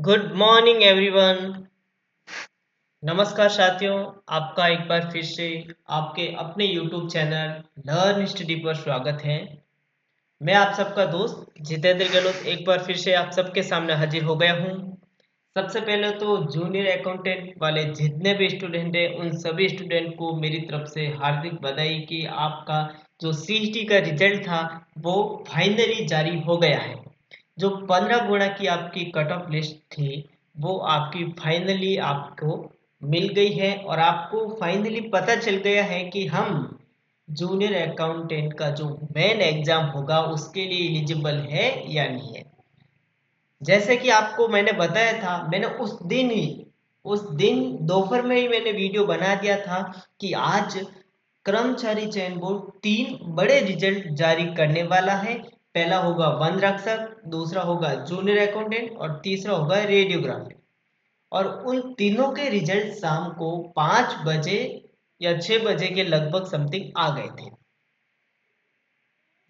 Good morning everyone. नमस्कार साथियों। आपका एक बार फिर से आपके अपने यूट्यूब चैनल लर्न स्टडी पर स्वागत है। मैं आप सबका दोस्त जितेंद्र गहलोत एक बार फिर से आप सबके सामने हाजिर हो गया हूँ। सबसे पहले तो जूनियर अकाउंटेंट वाले जितने भी स्टूडेंट हैं उन सभी स्टूडेंट को मेरी तरफ से हार्दिक बधाई कि आपका जो सीईटी का रिजल्ट था वो फाइनली जारी हो गया है। जो 15 गुणा की आपकी कट ऑफ लिस्ट थी वो आपकी फाइनली आपको मिल गई है और आपको फाइनली पता चल गया है कि हम जूनियर अकाउंटेंट का जो मेन एग्जाम होगा उसके लिए एलिजिबल है या नहीं है। जैसे कि आपको मैंने बताया था, मैंने उस दिन दोपहर में ही मैंने वीडियो बना दिया था कि आज कर्मचारी चयन बोर्ड तीन बड़े रिजल्ट जारी करने वाला है। पहला होगा वन रक्षक, दूसरा होगा जूनियर अकाउंटेंट और तीसरा होगा रेडियोग्राफी। और उन तीनों के रिजल्ट शाम को 5 बजे या 6 बजे के लगभग समथिंग आ गए थे।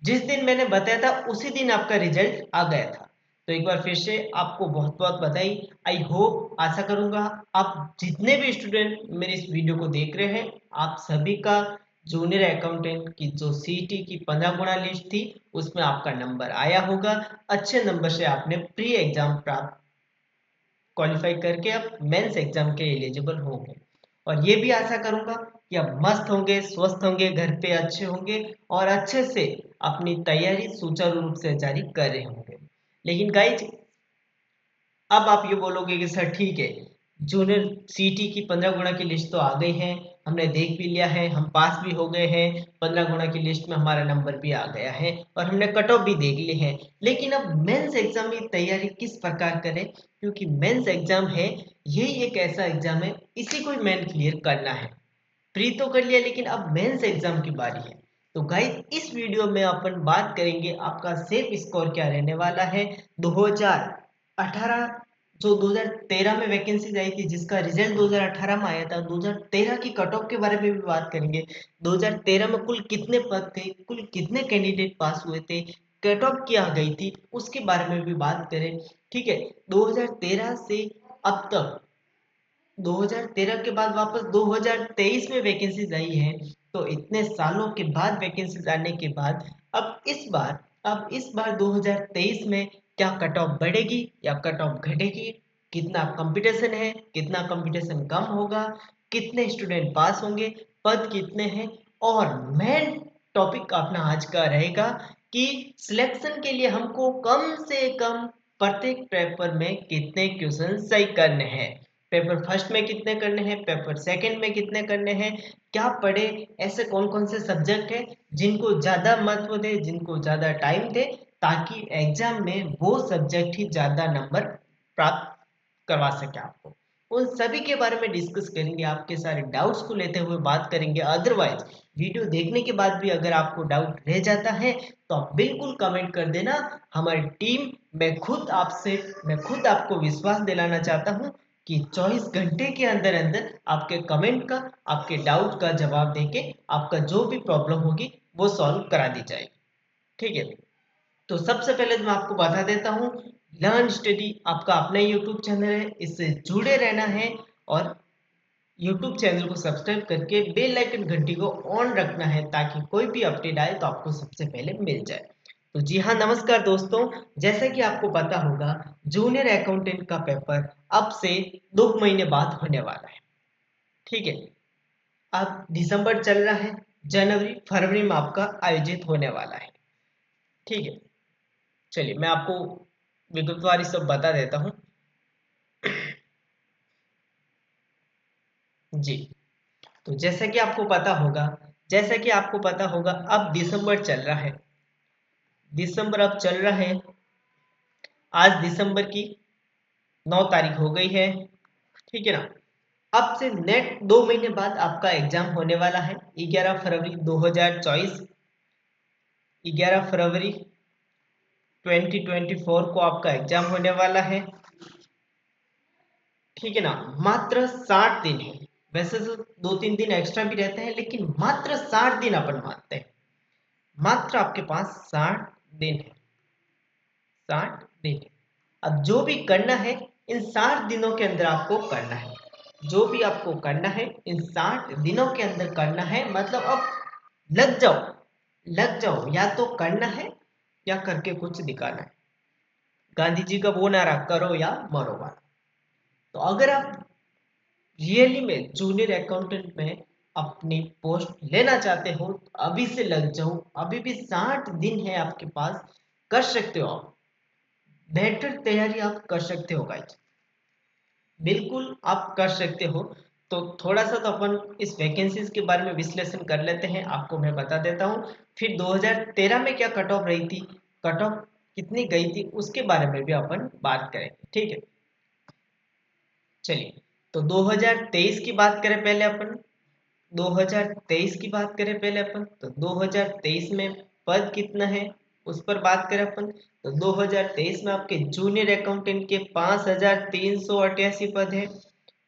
जिस दिन मैंने बताया था उसी दिन आपका रिजल्ट आ गया था। तो एक बार फिर से आपको बहुत बहुत बधाई। आई होप, आशा करूंगा आप जितने भी स्टूडेंट मेरे इस वीडियो को देख रहे हैं आप सभी का जूनियर अकाउंटेंट की जो सीईटी की 15 गुणा लिस्ट थी उसमें आपका नंबर आया होगा। अच्छे नंबर से आपने प्री एग्जाम प्राप्त क्वालिफाई करके आप मेंस एग्जाम के एलिजिबल होंगे। और ये भी आशा करूंगा कि आप मस्त होंगे, स्वस्थ होंगे, घर पे अच्छे होंगे और अच्छे से अपनी तैयारी सुचारू रूप से जारी कर रहे होंगे। लेकिन गाइज, अब आप ये बोलोगे कि सर ठीक है, जूनियर सीटी की 15 गुणा की लिस्ट तो आ गई है, हमने देख भी लिया है, हम पास भी हो गए हैं, 15 गुणा की लिस्ट में हमारा नंबर भी आ गया है और हमने कट ऑफ भी देख ली है। लेकिन अब मेंस एग्जाम की तैयारी किस प्रकार करें, क्योंकि मेंस एग्जाम है, यही एक ऐसा एग्जाम है, इसी को मेन क्लियर करना है। प्री तो कर लिया लेकिन अब मेंस एग्जाम की बारी है। तो गाइस, इस वीडियो में अपन बात करेंगे आपका सेफ स्कोर क्या रहने वाला है। 2018 जो 2013 में वैकेंसीज आई थी जिसका रिजल्ट 2018 में आया था, 2013 की कट ऑफ के बारे में भी बात करेंगे। 2013 में कुल कितने पद थे, कुल कितने कैंडिडेट पास हुए थे, कट ऑफ क्या गई थी, उसके बारे में भी बात करें। ठीक है, 2013 से अब तक 2013 के बाद वापस 2023 में वैकेंसीज आई है। तो इतने सालों के बाद वैकेंसीज आने के बाद अब इस बार 2023 में क्या कट ऑफ बढ़ेगी या कट ऑफ घटेगी, कितना कंपटीशन है, कितना कंपटीशन कम होगा, कितने स्टूडेंट पास होंगे, पद कितने हैं। और मेन टॉपिक अपना आज का रहेगा कि सिलेक्शन के लिए हमको कम से कम प्रत्येक पेपर में कितने क्वेश्चन सही करने हैं, पेपर फर्स्ट में कितने करने हैं, पेपर सेकंड में कितने करने हैं, क्या पढ़े, ऐसे कौन कौन से सब्जेक्ट है जिनको ज़्यादा महत्व दे, जिनको ज़्यादा टाइम दे, ताकि एग्जाम में वो सब्जेक्ट ही ज़्यादा नंबर प्राप्त करवा सके आपको। उन सभी के बारे में डिस्कस करेंगे, आपके सारे डाउट्स को लेते हुए बात करेंगे। अदरवाइज वीडियो देखने के बाद भी अगर आपको डाउट रह जाता है तो आप बिल्कुल कमेंट कर देना। हमारी टीम, मैं खुद आपको विश्वास दिलाना चाहता हूँ कि 24 घंटे के अंदर अंदर आपके कमेंट का, आपके डाउट का जवाब देके आपका जो भी प्रॉब्लम होगी वो सॉल्व करा दी जाएगी। ठीक है, तो सबसे पहले तो मैं आपको बता देता हूँ, लर्न स्टडी आपका अपना यूट्यूब चैनल है, इससे जुड़े रहना है और यूट्यूब चैनल को सब्सक्राइब करके बेल आइकन घंटी को ऑन रखना है ताकि कोई भी अपडेट आए तो आपको सबसे पहले मिल जाए। तो जी हाँ, नमस्कार दोस्तों। जैसा कि आपको पता होगा, जूनियर अकाउंटेंट का पेपर अब से 2 महीने बाद होने वाला है। ठीक है, अब दिसंबर चल रहा है, जनवरी फरवरी में आपका आयोजित होने वाला है। ठीक है, चलिए मैं आपको विगतवार ये सब बता देता हूँ। जी, तो जैसा कि आपको पता होगा अब दिसंबर चल रहा है, दिसंबर अब चल रहा है। आज दिसंबर की 9 तारीख हो गई है। ठीक है ना, अब से नेट 2 महीने बाद आपका एग्जाम होने वाला है, 11 फरवरी 2024, 11 फरवरी 2024 को आपका एग्जाम होने वाला है। ठीक है ना, मात्र 60 दिन है। वैसे तो 2-3 दिन एक्स्ट्रा भी रहते हैं लेकिन मात्र 60 दिन अपन मानते हैं। मात्र आपके पास 60 दिन है, 60 दिन है। अब जो भी करना है इन 60 दिनों के अंदर आपको करना है। जो भी आपको करना है इन 60 दिनों के अंदर करना है, मतलब अब लग जाओ, लग जाओ, या तो करना है या करके कुछ दिखाना है। गांधी जी का वो नारा, करो या मरो वाला। तो अगर आप रियली में जूनियर अकाउंटेंट में अपनी पोस्ट लेना चाहते हो तो अभी से लग जाओ। अभी भी 60 दिन है आपके पास, कर सकते हो आप, बेहतर तैयारी आप कर सकते हो गाइस, बिल्कुल आप कर सकते हो। तो थोड़ा सा तो अपन इस वैकेंसीज के बारे में विश्लेषण कर लेते हैं, आपको मैं बता देता हूँ। फिर 2013 में क्या कट ऑफ रही थी, कट ऑफ कितनी गई थी, उसके बारे में भी अपन बात करेंगे, ठीक है। चलिए, तो 2023 की बात करें पहले अपन, 2023 की बात करें पहले अपन, तो 2023 में पद कितना है उस पर बात करें अपन। तो 2023 में आपके जूनियर अकाउंटेंट के 5388 पद है।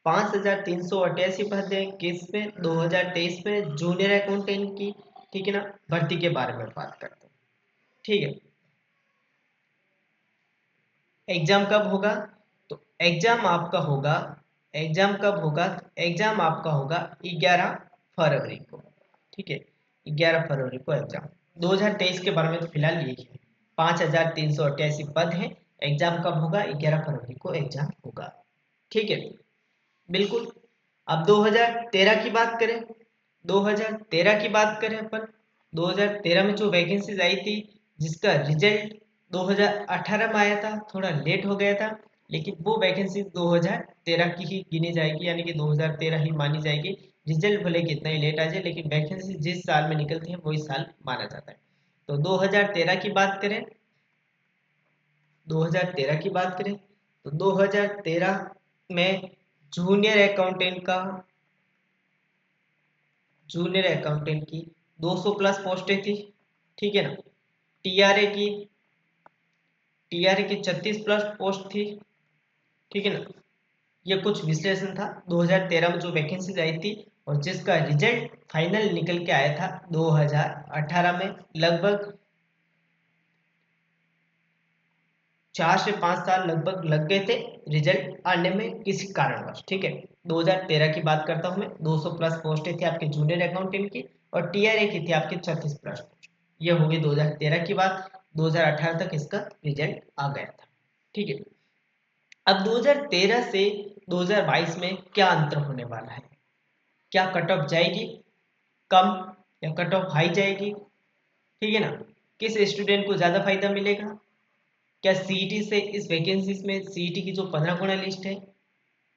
5388 पद है किस पे, 2023 में जूनियर अकाउंटेंट की, ठीक है ना। भर्ती के बारे में बात करते हैं, ठीक है। एग्जाम कब होगा, तो एग्जाम आपका होगा, एग्जाम कब होगा, एग्जाम आपका होगा 11 फरवरी को, ठीक है। 11 फरवरी को एग्जाम। 2023 के बारे में तो फिलहाल यही है, 5388 पद है। एग्जाम कब होगा, 11 फरवरी को एग्जाम होगा, ठीक है, बिल्कुल। अब 2013 की बात करें, 2013 की बात करें अपन, 2013 में जो वैकेंसीज आई थी, जिसका रिजल्ट 2018 में आया था, थोड़ा लेट हो गया था, लेकिन वो वैकेंसी 2013 की ही गिनी जाएगी, यानी कि 2013 ही मानी जाएगी। रिजल्ट भले कितना ही लेट आ जाए, लेकिन वैकेंसी जिस साल में निकलती है वही साल माना जाता है। तो 2013 की बात करें, 2013 की बात करें तो 2013 में जूनियर अकाउंटेंट का, जूनियर अकाउंटेंट की 200 प्लस पोस्टें थी, ठीक है ना। टीआरए की, टीआरए की 36 प्लस पोस्ट थी, ठीक है ना। ये कुछ विश्लेषण था 2013 में जो वैकेंसीज आई थी, और जिसका रिजल्ट फाइनल निकल के आया था 2018 में। लगभग 4 से 5 साल लगभग लग गए थे रिजल्ट आने में किसी कारणवश, ठीक है। 2013 की बात करता हूँ मैं, 200 प्लस पोस्टें थी आपके जूनियर अकाउंटेंट की, और टीआरए की थी आपकी 36 प्लस पोस्ट। ये होगी 2013 की बात। 2018 तक इसका रिजल्ट आ गया था, ठीक है। अब 2013 से 2022 में क्या अंतर होने वाला है, क्या कट ऑफ जाएगी कम या कट ऑफ हाई जाएगी, ठीक है ना। किस स्टूडेंट को ज़्यादा फायदा मिलेगा, क्या सीईटी से इस वैकेंसीज में, सीईटी की जो 15 गुना लिस्ट है,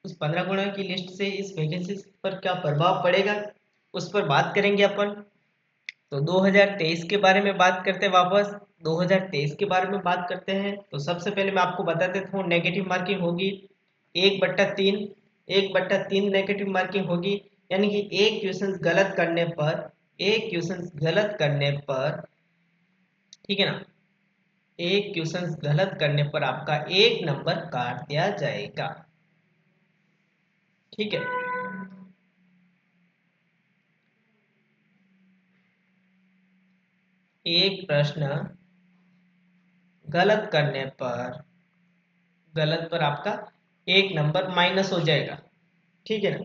उस 15 गुना की लिस्ट से इस वैकेंसी पर क्या प्रभाव पड़ेगा, उस पर बात करेंगे अपन। तो 2023 के बारे में बात करते हैं वापस, 2023 के बारे में बात करते हैं। तो सबसे पहले मैं आपको बता देता हूँ, नेगेटिव मार्किंग होगी 1/3, 1/3 नेगेटिव मार्किंग होगी, यानी कि एक क्वेश्चन गलत करने पर, एक क्वेश्चन गलत करने पर, ठीक है ना, एक क्वेश्चन गलत करने पर आपका 1 नंबर काट दिया जाएगा, ठीक है। एक प्रश्न गलत करने पर, गलत पर आपका 1 नंबर माइनस हो जाएगा, ठीक है ना,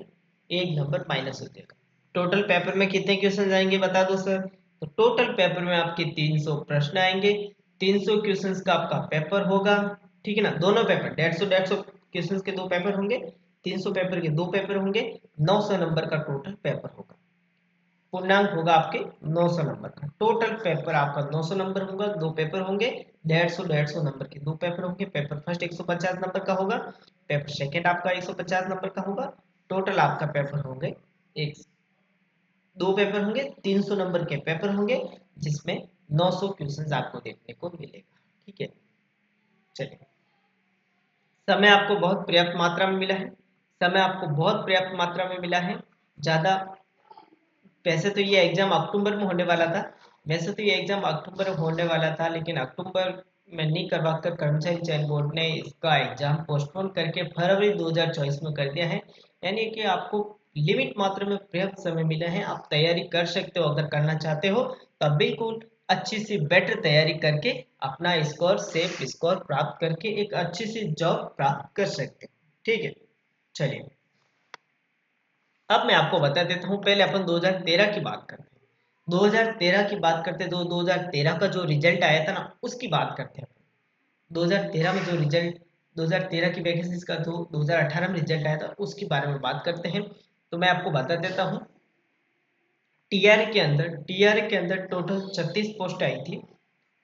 1 नंबर माइनस हो जाएगा। टोटल पेपर में कितने क्वेश्चन आएंगे बता दो सर, तो टोटल पेपर में आपके 300 प्रश्न आएंगे, 300 क्वेश्चंस का आपका पेपर होगा, ठीक है ना। दोनों पेपर 150 क्वेश्चंस के दो पेपर होंगे, 300 पेपर के दो पेपर होंगे, 900 नंबर का टोटल पेपर होगा। पूर्णांक होगा आपके 900 नंबर का, टोटल पेपर आपका 900 नंबर होगा, दो पेपर होंगे, 150 नंबर के दो पेपर होंगे। पेपर फर्स्ट 150 नंबर का होगा, पेपर सेकंड आपका 150 नंबर का होगा। टोटल आपका पेपर होंगे, एक दो पेपर होंगे, 300 नंबर के पेपर होंगे, जिसमें 900 क्वेश्चंस आपको देखने को मिलेगा, ठीक है। चलिए, समय आपको बहुत पर्याप्त मात्रा में मिला है, समय आपको बहुत पर्याप्त मात्रा में मिला है। ज़्यादा, वैसे तो ये एग्जाम अक्टूबर में होने वाला था, वैसे तो ये एग्जाम अक्टूबर में होने वाला था, लेकिन अक्टूबर में नहीं करवा कर कर्मचारी चयन बोर्ड ने इसका एग्जाम पोस्टपोन करके फरवरी 2024 में कर दिया है। यानी कि आपको लिमिट मात्रा में पर्याप्त समय मिला है, आप तैयारी कर सकते हो। अगर करना चाहते हो तो आप बिल्कुल अच्छी सी बेटर तैयारी करके अपना स्कोर, सेफ स्कोर प्राप्त करके एक अच्छी सी जॉब प्राप्त कर सकते हो। ठीक है। चलिए अब मैं आपको बता देता हूँ, पहले अपन 2013 की बात करते हैं। 2013 की बात करते हैं तो 2013 का जो रिजल्ट आया था ना उसकी बात करते हैं। 2013 में जो रिजल्ट 2013 की वैकेंसीज का जो 2018 में रिजल्ट आया था उसके बारे में बात करते हैं। तो मैं आपको बता देता हूँ, टीआरए के अंदर टोटल 36 पोस्ट आई थी,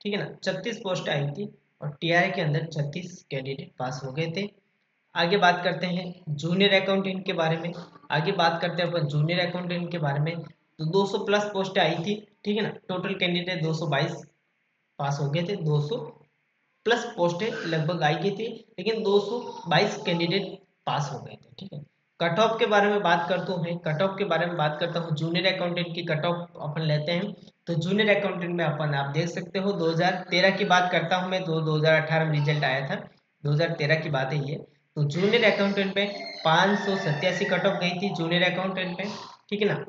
ठीक है ना, 36 पोस्ट आई थी और टीआरए के अंदर 36 कैंडिडेट पास हो गए थे। आगे बात करते हैं जूनियर अकाउंटेंट के बारे में। आगे बात करते हैं अपन जूनियर अकाउंटेंट के बारे में। तो 200 प्लस पोस्ट आई थी, ठीक है ना, टोटल कैंडिडेट 222 पास हो गए थे। 200 प्लस पोस्टें लगभग आई गई थी, लेकिन 222 कैंडिडेट पास हो गए थे, ठीक है। कट ऑफ के बारे में बात करता हूँ, मैं कट ऑफ के बारे में बात करता हूँ। जूनियर अकाउंटेंट की कट ऑफ अपन लेते हैं। तो जूनियर अकाउंटेंट में अपन आप देख सकते हो 2013 की बात करता हूँ मैं, तो 2018 में रिजल्ट आया था, 2013 की बात है ये। तो जूनियर अकाउंटेंट में 587 कट ऑफ गई थी जूनियर अकाउंटेंट में, ठीक है ना।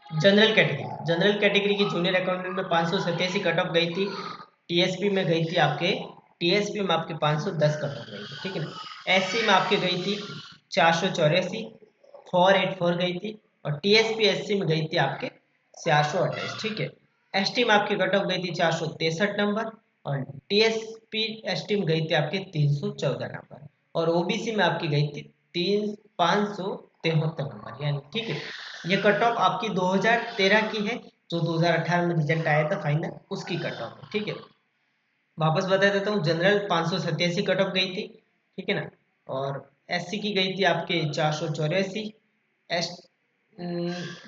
जनरल कैटेगरी की जूनियर अकाउंटेंट में 587 कट ऑफ गई थी। टीएसपी में गई थी आपके टीएसपी में आपके 510 कट ऑफ गई थी, ठीक है ना। एससी में आपके गई थी 484, 484 गई थी। और टीएसपी एससी में गई थी आपके 428, ठीक है। एसटी में आपकी कट ऑफ गई थी 463 नंबर और टीएसपी एसटी में गई थी आपके 314 नंबर और ओबीसी में आपकी गई थी 573 नंबर, यानी ठीक है। ये कट ऑफ आपकी 2013 की है, जो 2018 में रिजल्ट आया था फाइनल उसकी कट ऑफ है, ठीक है। वापस बता देता हूँ, जनरल 587 कट ऑफ गई थी, ठीक है ना। और एससी की गई थी आपके 484, एस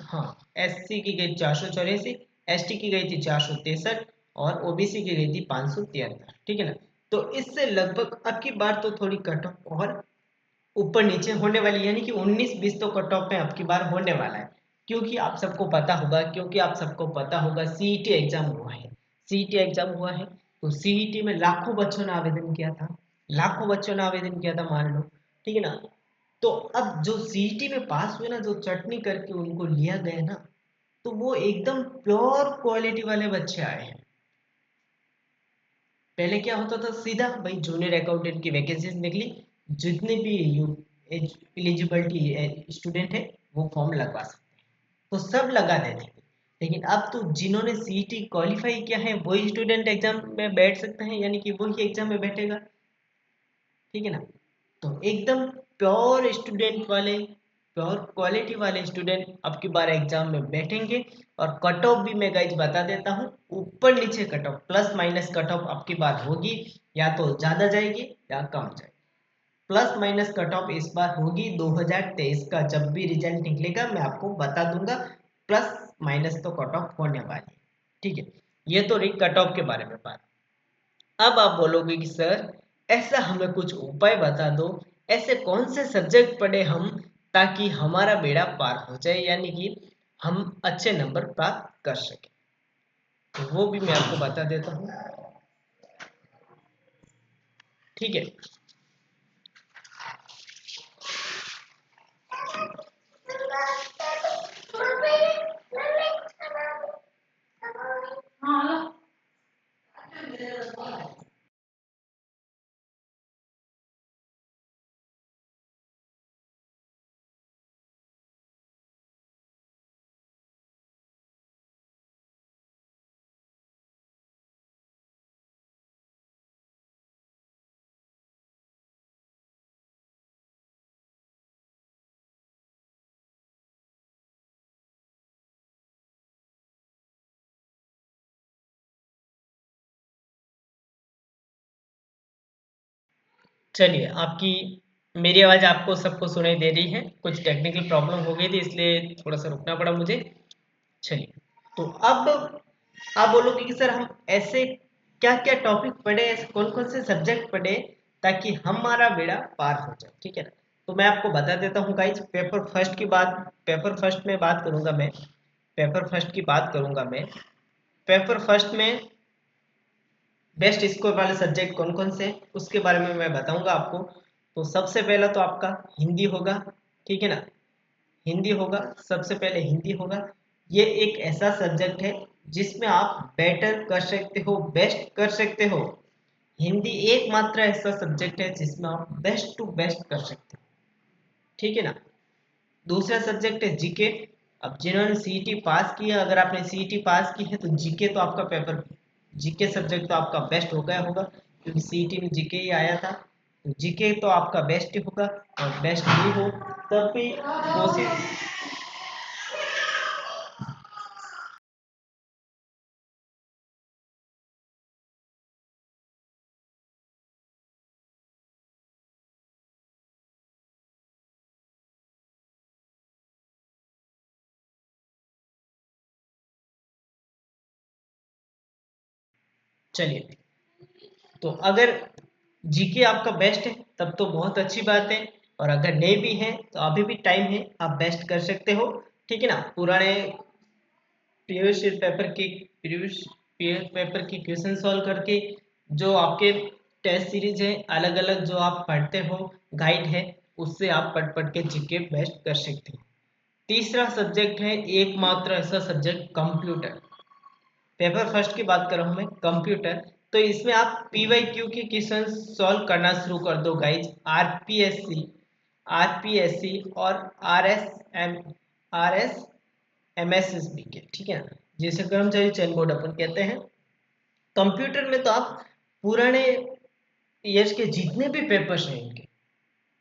हाँ, एससी की गई 484, एसटी की गई थी 463 और ओबीसी की गई थी 573, ठीक है ना। तो इससे लगभग अब की बार तो थोड़ी कट ऑफ और ऊपर नीचे होने वाली, यानी कि 19-20 तो कट ऑफ में अब की बार होने वाला है। क्योंकि आप सबको पता होगा सीईटी एग्जाम हुआ है। सीईटी एग्जाम हुआ है तो सीईटी में लाखों बच्चों ने आवेदन किया था, लाखों बच्चों ने आवेदन किया था मान लो, ठीक है ना। तो अब जो सीईटी में पास हुए ना, जो चटनी करके उनको लिया गया ना, तो वो एकदम प्योर क्वालिटी वाले बच्चे आए हैं। पहले क्या होता था, सीधा भाई जूनियर अकाउंटेंट की वैकेंसीज निकली, जितने भी एलिजिबिलिटी स्टूडेंट है वो फॉर्म लगवा सकते हैं, तो सब लगा देते थे। लेकिन अब तो जिन्होंने सीईटी क्वालिफाई किया है वही स्टूडेंट एग्जाम में बैठ सकते हैं, यानी कि वही एग्जाम में बैठेगा, ठीक है ना। तो एकदम प्योर स्टूडेंट वाले, प्योर क्वालिटी वाले स्टूडेंट अब की बार एग्जाम में बैठेंगे। और कट ऑफ भी मैं गाइज बता देता हूँ, ऊपर नीचे cut off plus minus cut off अब की बार होगी, या तो ज़्यादा जाएगी या कम जाएगी। प्लस माइनस कट ऑफ इस बार होगी 2023 का, जब भी रिजल्ट निकलेगा मैं आपको बता दूंगा। प्लस माइनस तो कट ऑफ होने वाली है, ठीक है। ये तो रही कट ऑफ के बारे में बात। अब आप बोलोगे कि सर ऐसा हमें कुछ उपाय बता दो, ऐसे कौन से सब्जेक्ट पढ़े हम ताकि हमारा बेड़ा पार हो जाए, यानी कि हम अच्छे नंबर प्राप्त कर सकें। तो वो भी मैं आपको बता देता हूँ, ठीक है। चलिए आपकी मेरी आवाज़ आपको सबको सुनाई दे रही है, कुछ टेक्निकल प्रॉब्लम हो गई थी इसलिए थोड़ा सा रुकना पड़ा मुझे। चलिए, तो अब आप बोलोगे कि सर हम ऐसे क्या क्या टॉपिक पढ़े, ऐसे कौन कौन से सब्जेक्ट पढ़े ताकि हमारा बेड़ा पार हो जाए, ठीक है ना। तो मैं आपको बता देता हूँ गाइज, पेपर फर्स्ट में बात करूंगा मैं, पेपर फर्स्ट की बात करूंगा मैं। पेपर फर्स्ट में बेस्ट स्कोर वाले सब्जेक्ट कौन कौन से हैं उसके बारे में मैं बताऊंगा आपको। तो सबसे पहला तो आपका हिंदी होगा, ठीक है ना। हिंदी होगा, सबसे पहले हिंदी होगा। ये एक ऐसा सब्जेक्ट है जिसमें आप बेटर कर सकते हो, बेस्ट कर सकते हो। हिंदी एकमात्र ऐसा सब्जेक्ट है जिसमें आप बेस्ट टू बेस्ट कर सकते हैं, ठीक है ना। दूसरा सब्जेक्ट है जीके। अब जिन्होंने सीईटी पास किया, अगर आपने सीईटी पास की है तो जीके तो आपका पेपर, जीके सब्जेक्ट तो आपका बेस्ट हो गया होगा, क्योंकि सीईटी में जीके ही आया था। तो जीके तो आपका बेस्ट ही होगा, और बेस्ट ही हो तब भी कोशिश। चलिए, तो अगर जीके आपका बेस्ट है तब तो बहुत अच्छी बात है, और अगर नहीं भी है तो अभी भी टाइम है, आप बेस्ट कर सकते हो, ठीक है ना। पुराने प्रीवियस पेपर की प्रीवियस पेपर की क्वेश्चन सॉल्व करके, जो आपके टेस्ट सीरीज है अलग अलग जो आप पढ़ते हो, गाइड है, उससे आप पढ़ पढ़ के जीके बेस्ट कर सकते हो। तीसरा सब्जेक्ट है एकमात्र ऐसा सब्जेक्ट कंप्यूटर। पेपर फर्स्ट की बात कर रहा हूँ मैं, कंप्यूटर। तो इसमें आप पीवाईक्यू के क्वेश्चन सॉल्व करना शुरू कर दो गाइज। आरपीएससी, आरपीएससी और आरएसएम, आरएस एमएसएसबी के, ठीक है ना, जिसे कर्मचारी चयन बोर्ड अपन कहते हैं। कंप्यूटर में तो आप पुराने ईयर्स के जितने भी पेपर्स हैं इनके,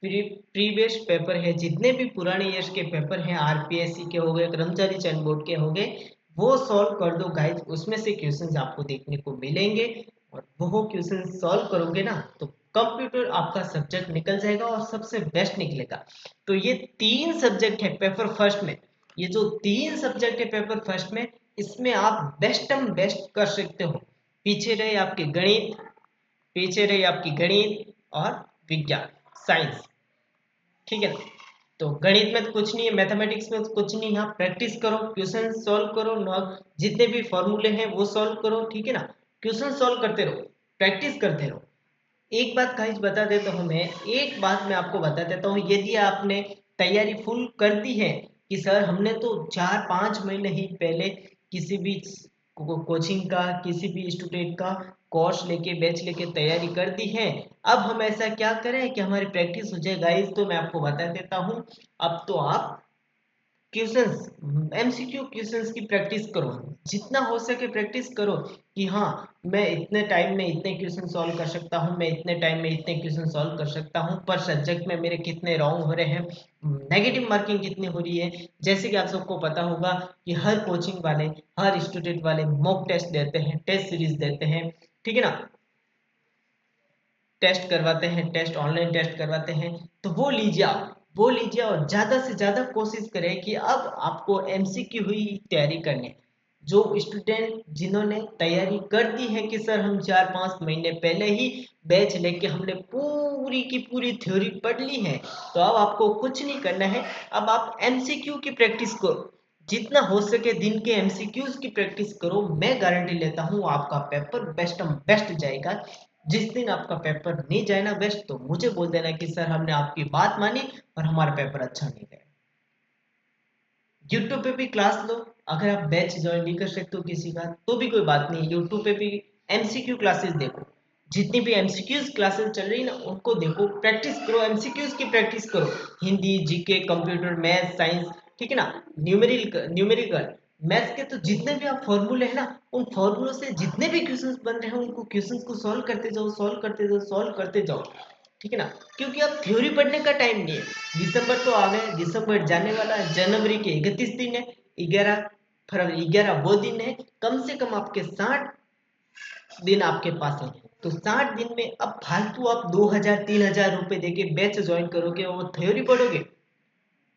प्रीवियस पेपर है, जितने भी पुराने ईयर्स के पेपर हैं, आरपीएससी के हो गए, कर्मचारी चयन बोर्ड के हो गए, वो सॉल्व कर दो गाइज। उसमें से क्वेश्चंस आपको देखने को मिलेंगे, और वो क्वेश्चन सॉल्व करोगे ना तो कंप्यूटर आपका सब्जेक्ट निकल जाएगा और सबसे बेस्ट निकलेगा। तो ये तीन सब्जेक्ट है पेपर फर्स्ट में, ये जो तीन सब्जेक्ट है पेपर फर्स्ट में, इसमें आप बेस्टम बेस्ट कर सकते हो। पीछे रहे आपके गणित, पीछे रही आपकी गणित और विज्ञान, साइंस, ठीक है ना। तो गणित में तो कुछ नहीं है, मैथमेटिक्स में तो कुछ नहीं है, आप प्रैक्टिस करो, क्वेश्चन सॉल्व करो, जितने भी फॉर्मूले हैं वो सॉल्व करो, ठीक है ना। क्वेश्चन सॉल्व करते रहो, प्रैक्टिस करते रहो। एक बात गाइस बता देता हूँ मैं, एक बात मैं आपको बता देता हूँ, यदि आपने तैयारी फुल कर दी है कि सर हमने तो 4-5 महीने ही पहले किसी भी कोचिंग का, किसी भी स्टूडेंट का कोर्स लेके, बैच लेके तैयारी कर दी है, अब हम ऐसा क्या करें कि हमारी प्रैक्टिस हो जाए गाइस। तो मैं आपको बता देता हूँ, अब तो आप क्वेश्चंस, एमसीक्यू क्वेश्चंस की प्रैक्टिस करो, जितना हो सके प्रैक्टिस करो, कि हाँ मैं इतने टाइम में इतने क्वेश्चन सॉल्व कर सकता हूँ, मैं इतने टाइम में इतने क्वेश्चन सॉल्व कर सकता हूँ, पर सब्जेक्ट में मेरे कितने रॉन्ग हो रहे हैं, नेगेटिव मार्किंग कितनी हो रही है। जैसे कि आप सबको पता होगा कि हर कोचिंग वाले, हर स्टूडेंट वाले मॉक टेस्ट देते हैं, टेस्ट सीरीज देते हैं, ठीक है ना, टेस्ट करवाते हैं, टेस्ट ऑनलाइन टेस्ट करवाते हैं। तो वो लीजिए आप, वो लीजिए, और ज़्यादा से ज़्यादा कोशिश करें कि अब आपको एमसीक्यू हुई तैयारी करनी है। जो स्टूडेंट जिन्होंने तैयारी कर दी है कि सर हम 4-5 महीने पहले ही बैच लेके हमने पूरी की पूरी थ्योरी पढ़ ली है, तो अब आपको कुछ नहीं करना है, अब आप एमसीक्यू की प्रैक्टिस करो, जितना हो सके दिन के एमसीक्यूज की प्रैक्टिस करो। मैं गारंटी लेता हूँ आपका पेपर बेस्ट बेस्ट जाएगा। जिस दिन आपका पेपर नहीं जाए ना बेस्ट, तो मुझे बोल देना कि सर हमने आपकी बात मानी और हमारा पेपर अच्छा नहीं गया। यूट्यूब पे भी क्लास लो, अगर आप बैच ज्वाइन नहीं कर सकते हो किसी का तो भी कोई बात नहीं, यूट्यूब पे भी एमसीक्यू क्लासेस देखो, जितनी भी एमसीक्यूज क्लासेस चल रही है ना उनको देखो, प्रैक्टिस करो, एमसीक्यूज की प्रैक्टिस करो, Hindi, GK, computer, math, science, ठीक है ना, न्यूमेरिकल, न्यूमेरिकल मैथ्स के तो जितने भी आप फॉर्मूले हैं ना, उन फॉर्मूलों से जितने भी क्वेश्चंस बन रहे हैं उनको क्वेश्चंस को सॉल्व करते जाओ, सॉल्व करते जाओ, सॉल्व करते जाओ, ठीक है ना। क्योंकि अब थ्योरी पढ़ने का टाइम नहीं है, दिसंबर तो आ गए, दिसंबर जाने वाला है, जनवरी के 31 दिन है, 11 फरवरी, 11 वो दिन है, कम से कम आपके 60 दिन आपके पास है। तो 60 दिन में अब फालतू आप 2,000-3,000 रुपए देके बैच ज्वाइन करोगे और थ्योरी पढ़ोगे,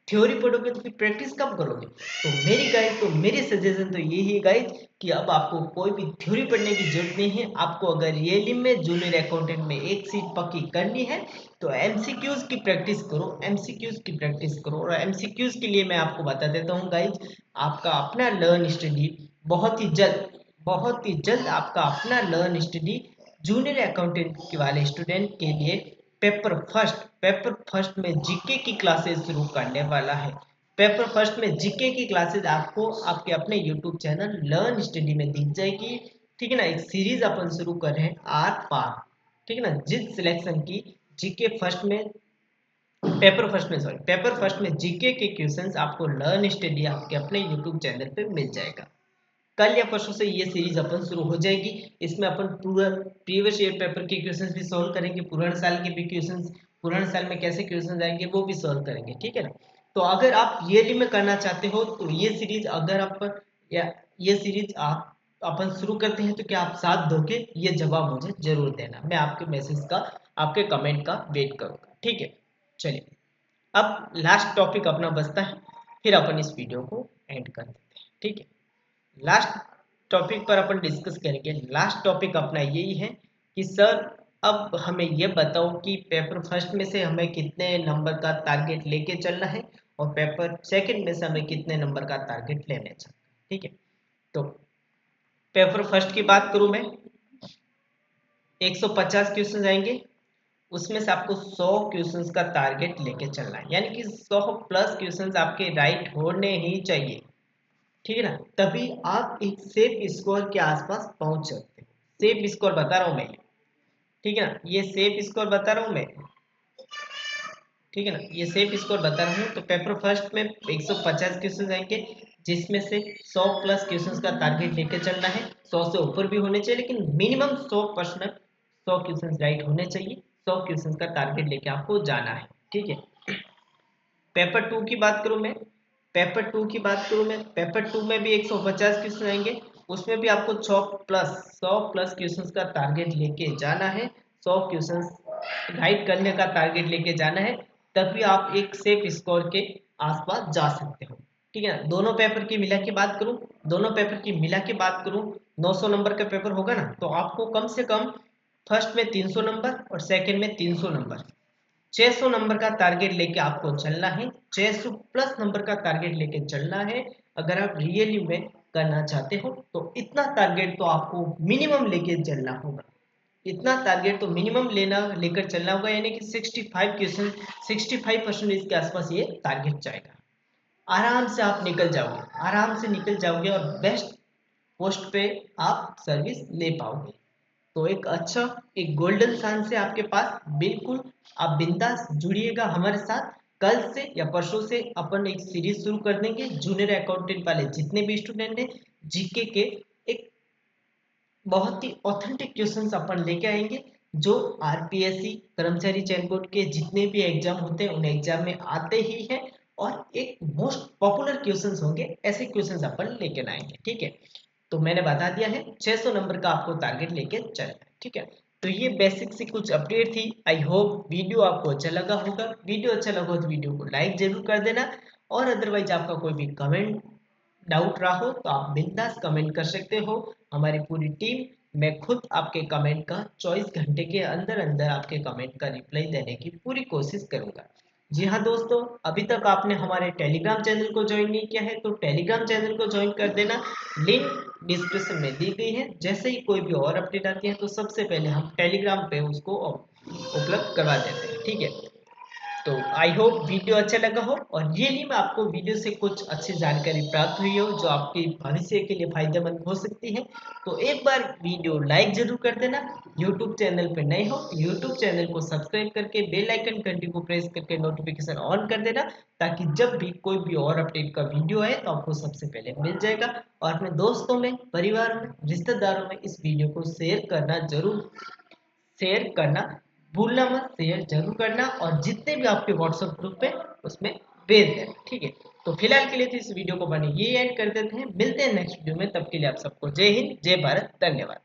थ्योरी पढ़ोगे तो फिर प्रैक्टिस कब करोगे। तो मेरी गाइज, तो मेरी सजेशन तो यही है गाइज, कि अब आपको कोई भी थ्योरी पढ़ने की जरूरत नहीं है। आपको अगर रियली में जूनियर अकाउंटेंट में एक सीट पक्की करनी है तो एमसीक्यूज की प्रैक्टिस करो, एमसीक्यूज की प्रैक्टिस करो। और एमसीक्यूज के लिए मैं आपको बता देता हूँ गाइज, आपका अपना लर्न स्टडी बहुत ही जल्द, बहुत ही जल्द आपका अपना लर्न स्टडी जूनियर अकाउंटेंट वाले स्टूडेंट के लिए पेपर फर्स्ट में जीके की क्लासेस शुरू करने वाला है। पेपर फर्स्ट में जीके की क्लासेस आपको आपके अपने यूट्यूब चैनल लर्न स्टडी में दिख जाएगी, ठीक है ना। एक सीरीज अपन शुरू कर रहे हैं, आर पार, ठीक है ना। जिस सिलेक्शन की जीके फर्स्ट में पेपर फर्स्ट में जीके के क्वेश्चंस आपको लर्न स्टडी आपके अपने यूट्यूब चैनल पे मिल जाएगा। कल या परसों से ये सीरीज अपन शुरू हो जाएगी। इसमें अपन पूरा प्रीवियस ईयर पेपर के क्वेश्चंस भी सॉल्व करेंगे, पुराने साल के भी क्वेश्चंस, पुराने साल में कैसे क्वेश्चंस आएंगे वो भी सॉल्व करेंगे, ठीक है ना। तो अगर आप ईयरली में करना चाहते हो तो ये सीरीज अगर आप या ये सीरीज आप अपन शुरू करते हैं तो क्या आप साथ दोगे, ये जवाब मुझे जरूर देना। मैं आपके मैसेज का, आपके कमेंट का वेट करूंगा, ठीक है। चलिए अब लास्ट टॉपिक अपना बचता है, फिर अपन इस वीडियो को एंड कर देते हैं, ठीक है। लास्ट टॉपिक पर अपन डिस्कस करेंगे। लास्ट टॉपिक अपना यही है कि सर अब हमें ये बताओ कि पेपर फर्स्ट में से हमें कितने नंबर का टारगेट लेके चलना है और पेपर सेकंड में से हमें कितने नंबर का टारगेट लेने चाहिए, ठीक है। तो पेपर फर्स्ट की बात करूं मैं, 150 क्वेश्चन आएंगे, उसमें से आपको 100 क्वेश्चंस का टारगेट लेके चलना है, यानी कि 100 प्लस क्वेश्चंस आपके राइट होने ही चाहिए, ठीक है ना। तभी आप एक सेफ स्कोर के आसपास पहुंच सकते हो। सेफ स्कोर बता रहा हूं मैं, ठीक है ना, ये सेफ स्कोर बता रहा हूं मैं, ठीक है ना, ये सेफ स्कोर बता रहा हूँ। तो पेपर फर्स्ट में 150 क्वेश्चन आएंगे, जिसमें से 100 प्लस क्वेश्चन का टारगेट लेके चलना है। 100 से ऊपर भी होने चाहिए, लेकिन मिनिमम 100% 100 क्वेश्चन राइट होने चाहिए। 100 क्वेश्चन का टारगेट लेके आपको जाना है, ठीक है। पेपर टू की बात करूं मैं, पेपर टू में भी 150 क्वेश्चन आएंगे, उसमें भी आपको 100 प्लस क्वेश्चन का टारगेट लेके जाना है। 100 क्वेश्चन राइट करने का टारगेट लेके जाना है, तभी आप एक सेफ स्कोर के आसपास जा सकते हो, ठीक है ना। दोनों पेपर की मिला के बात करूं, 900 नंबर का पेपर होगा ना, तो आपको कम से कम फर्स्ट में 300 नंबर और सेकंड में 300 नंबर, 600 नंबर का टारगेट लेके आपको चलना है। 600 प्लस नंबर का टारगेट लेके चलना है अगर आप रियली में करना चाहते हो। तो इतना टारगेट तो आपको मिनिमम लेके चलना होगा, इतना टारगेट तो मिनिमम लेकर चलना होगा, यानी कि 65 क्वेश्चन 65% इसके आसपास ये टारगेट जाएगा। आराम से आप निकल जाओगे, आराम से निकल जाओगे और बेस्ट पोस्ट पे आप सर्विस ले पाओगे। तो एक अच्छा, एक गोल्डन चांस है आपके पास, बिल्कुल आप बिंदास जुड़िएगा हमारे साथ। कल से या परसों से अपन एक सीरीज शुरू कर देंगे, जूनियर अकाउंटेंट वाले जितने भी स्टूडेंट हैं, जीके के एक बहुत ही ऑथेंटिक क्वेश्चंस अपन लेके आएंगे, जो आरपीएससी कर्मचारी चयन बोर्ड के जितने भी एग्जाम होते हैं उन एग्जाम में आते ही हैं, और एक मोस्ट पॉपुलर क्वेश्चंस होंगे, ऐसे क्वेश्चंस अपन लेके आएंगे, ठीक है। तो मैंने बता दिया है 600 नंबर का आपको टारगेट लेके चलना है, ठीक है। तो ये बेसिक सी कुछ अपडेट थी। आई होप वीडियो आपको अच्छा लगा होगा। वीडियो अच्छा लगा हो तो वीडियो को लाइक जरूर कर देना, और अदरवाइज आपका कोई भी कमेंट डाउट रहा हो तो आप बिंदास कमेंट कर सकते हो। हमारी पूरी टीम, मैं खुद आपके कमेंट का 24 घंटे के अंदर अंदर आपके कमेंट का रिप्लाई देने की पूरी कोशिश करूंगा। जी हाँ दोस्तों, अभी तक आपने हमारे टेलीग्राम चैनल को ज्वाइन नहीं किया है तो टेलीग्राम चैनल को ज्वाइन कर देना, लिंक डिस्क्रिप्शन में दी गई है। जैसे ही कोई भी और अपडेट आती है तो सबसे पहले हम टेलीग्राम पे उसको उपलब्ध करवा देते हैं, ठीक है। तो आई होप वीडियो अच्छा लगा हो और रियली में आपको वीडियो से कुछ अच्छी जानकारी प्राप्त हुई हो जो आपके भविष्य के लिए फायदेमंद हो सकती है। तो एक बार वीडियो लाइक जरूर कर देना। यूट्यूब चैनल पर नए हो यूट्यूब चैनल को सब्सक्राइब करके बेल आइकन घंटी को प्रेस करके नोटिफिकेशन ऑन कर देना, ताकि जब भी कोई भी और अपडेट का वीडियो आए तो आपको सबसे पहले मिल जाएगा। और अपने दोस्तों में, परिवार में, रिश्तेदारों में इस वीडियो को शेयर करना भूलना मत, शेयर जरूर करना, और जितने भी आपके व्हाट्सएप ग्रुप है उसमें भेज देना, ठीक है। तो फिलहाल के लिए तो इस वीडियो को बने ये एंड कर देते हैं, मिलते हैं नेक्स्ट वीडियो में, तब के लिए आप सबको जय हिंद, जय भारत, धन्यवाद।